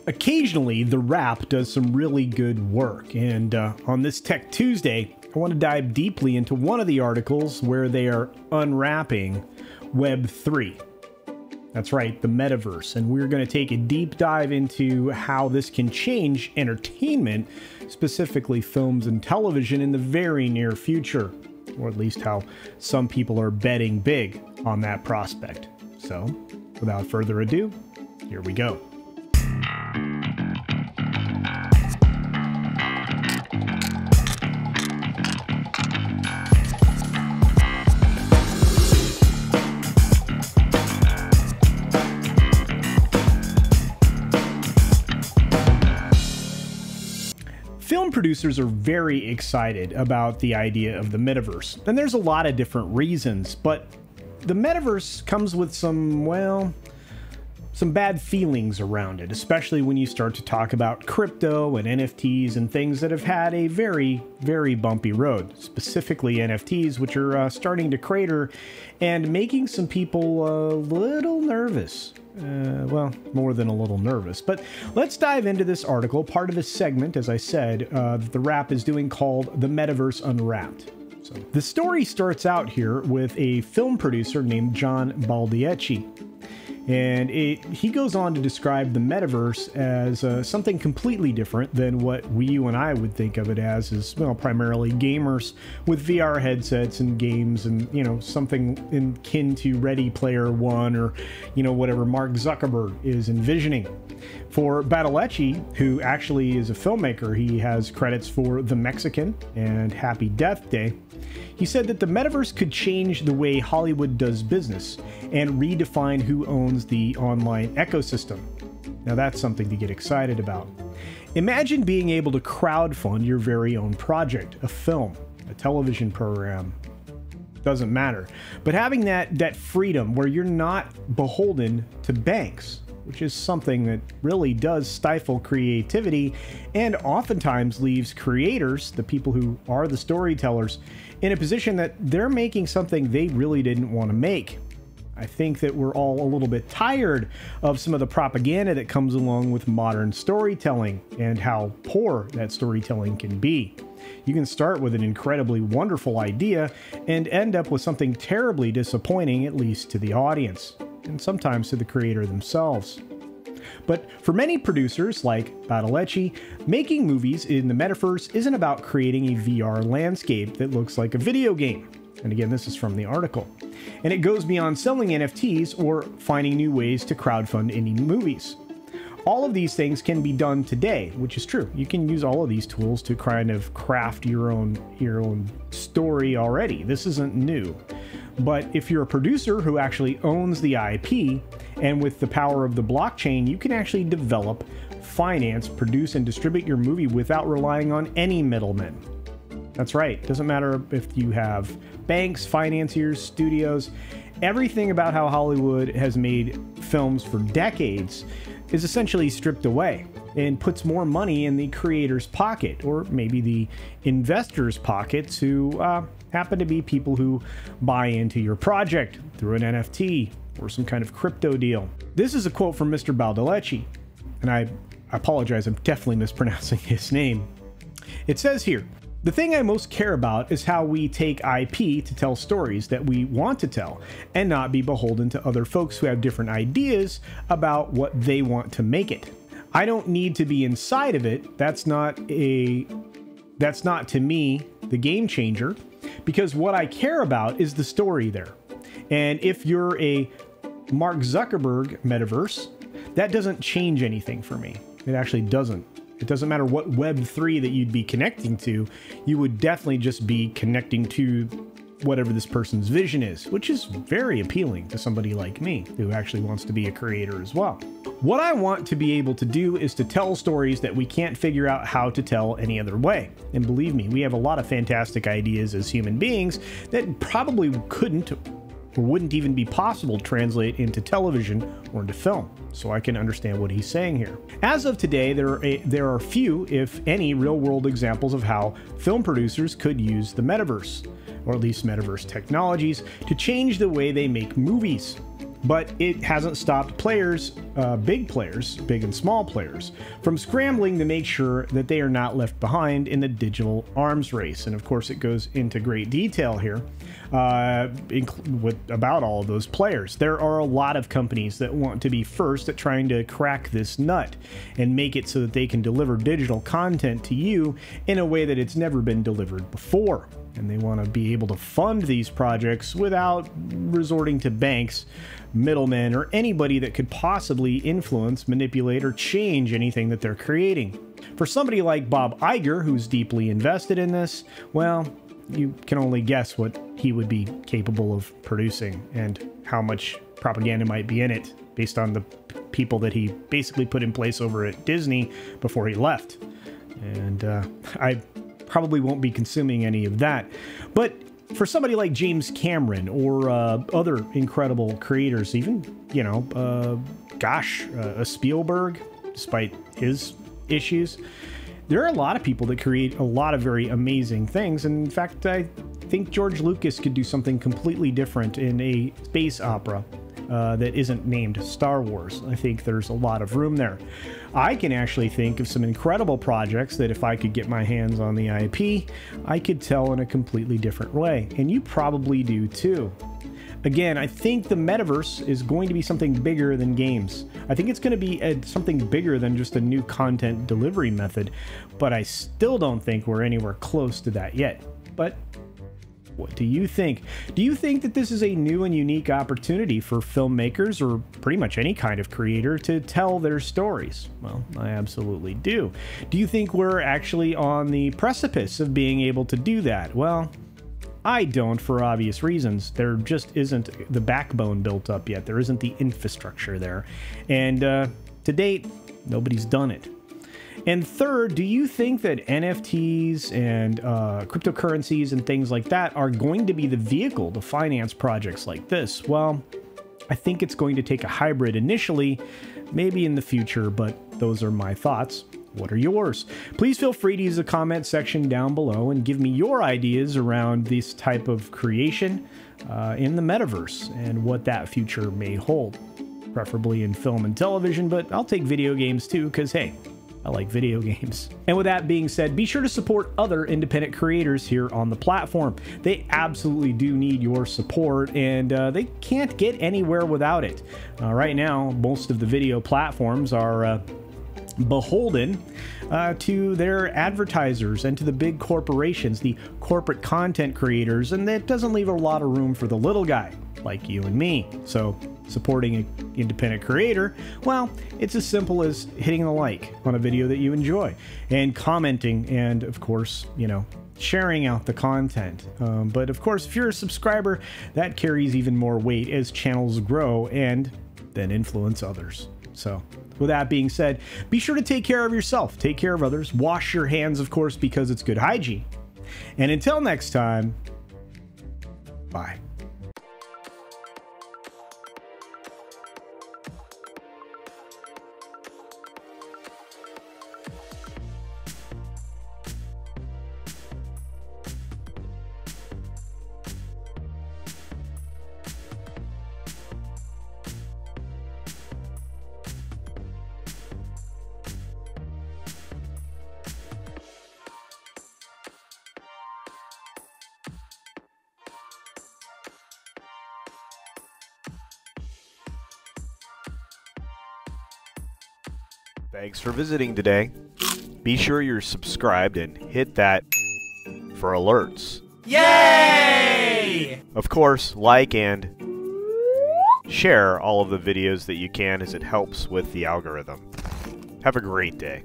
Occasionally, the Wrap does some really good work, and on this Tech Tuesday, I want to dive deeply into one of the articles where they are unwrapping Web3. That's right, the metaverse, and we're going to take a deep dive into how this can change entertainment, specifically films and television, in the very near future, or at least how some people are betting big on that prospect. So, without further ado, here we go. Film producers are very excited about the idea of the metaverse, and there's a lot of different reasons, but the metaverse comes with some, well, some bad feelings around it, especially when you start to talk about crypto and NFTs and things that have had a very, very bumpy road, specifically NFTs, which are starting to crater and making some people a little nervous. Well, more than a little nervous, but let's dive into this article, part of this segment, as I said, that the Wrap is doing, called The Metaverse Unwrapped. So the story starts out here with a film producer named John Baldacci. And he goes on to describe the metaverse as something completely different than what you and I would think of it as, well, primarily gamers with VR headsets and games and, you know, something akin to Ready Player One or, you know, whatever Mark Zuckerberg is envisioning. For Baldacci, who actually is a filmmaker, he has credits for The Mexican and Happy Death Day. He said that the metaverse could change the way Hollywood does business and redefine who owns the online ecosystem. Now that's something to get excited about. Imagine being able to crowdfund your very own project, a film, a television program, doesn't matter. But having that freedom where you're not beholden to banks, which is something that really does stifle creativity and oftentimes leaves creators, the people who are the storytellers, in a position that they're making something they really didn't want to make. I think that we're all a little bit tired of some of the propaganda that comes along with modern storytelling and how poor that storytelling can be. You can start with an incredibly wonderful idea and end up with something terribly disappointing, at least to the audience, and sometimes to the creator themselves. But for many producers like Baldacci, making movies in the metaverse isn't about creating a VR landscape that looks like a video game. And again, this is from the article. And it goes beyond selling NFTs or finding new ways to crowdfund indie movies. All of these things can be done today, which is true. You can use all of these tools to kind of craft your own story already. This isn't new. But if you're a producer who actually owns the IP, and with the power of the blockchain, you can actually develop, finance, produce, and distribute your movie without relying on any middlemen. That's right. It doesn't matter if you have banks, financiers, studios. Everything about how Hollywood has made films for decades is essentially stripped away and puts more money in the creator's pocket, or maybe the investor's pockets, who happen to be people who buy into your project through an NFT or some kind of crypto deal. This is a quote from Mr. Baldacci, and I apologize, I'm definitely mispronouncing his name. It says here, "The thing I most care about is how we take IP to tell stories that we want to tell and not be beholden to other folks who have different ideas about what they want to make it. I don't need to be inside of it. That's not to me the game changer, because what I care about is the story there. And if you're a Mark Zuckerberg metaverse, that doesn't change anything for me. It actually doesn't. It doesn't matter what Web3 that you'd be connecting to, you would definitely just be connecting to whatever this person's vision is, which is very appealing to somebody like me who actually wants to be a creator as well. What I want to be able to do is to tell stories that we can't figure out how to tell any other way. And believe me, we have a lot of fantastic ideas as human beings that probably couldn't or wouldn't even be possible to translate into television or into film. So I can understand what he's saying here. As of today, there are few, if any, real-world examples of how film producers could use the metaverse, or at least metaverse technologies, to change the way they make movies. But it hasn't stopped players, big and small players, from scrambling to make sure that they are not left behind in the digital arms race. And of course, it goes into great detail here about all of those players. There are a lot of companies that want to be first at trying to crack this nut and make it so that they can deliver digital content to you in a way that it's never been delivered before. And they want to be able to fund these projects without resorting to banks, middlemen, or anybody that could possibly influence, manipulate, or change anything that they're creating. For somebody like Bob Iger, who's deeply invested in this, well, you can only guess what he would be capable of producing and how much propaganda might be in it based on the people that he basically put in place over at Disney before he left. And I probably won't be consuming any of that. But for somebody like James Cameron or other incredible creators, even, you know, a Spielberg, despite his issues, there are a lot of people that create a lot of very amazing things. And in fact, I think George Lucas could do something completely different in a space opera that isn't named Star Wars. I think there's a lot of room there. I can actually think of some incredible projects that if I could get my hands on the IP, I could tell in a completely different way. And you probably do too. Again, I think the metaverse is going to be something bigger than games. I think it's going to be something bigger than just a new content delivery method, but I still don't think we're anywhere close to that yet. But what do you think? Do you think that this is a new and unique opportunity for filmmakers or pretty much any kind of creator to tell their stories? Well, I absolutely do. Do you think we're actually on the precipice of being able to do that? Well, I don't, for obvious reasons. There just isn't the backbone built up yet. There isn't the infrastructure there. And to date, nobody's done it. And third, do you think that NFTs and cryptocurrencies and things like that are going to be the vehicle to finance projects like this? Well, I think it's going to take a hybrid initially, maybe in the future, but those are my thoughts. What are yours? Please feel free to use the comment section down below and give me your ideas around this type of creation in the metaverse and what that future may hold. Preferably in film and television, but I'll take video games too, because hey, I like video games. And with that being said, be sure to support other independent creators here on the platform. They absolutely do need your support, and they can't get anywhere without it. Right now, most of the video platforms are beholden to their advertisers and to the big corporations, the corporate content creators, and that doesn't leave a lot of room for the little guy like you and me. So supporting an independent creator, well, it's as simple as hitting the like on a video that you enjoy and commenting and, of course, you know, sharing out the content. But of course, if you're a subscriber, that carries even more weight as channels grow and then influence others. So with that being said, be sure to take care of yourself, take care of others, wash your hands, of course, because it's good hygiene. And until next time, bye. Thanks for visiting today. Be sure you're subscribed and hit that for alerts. Yay! Of course, like and share all of the videos that you can, as it helps with the algorithm. Have a great day.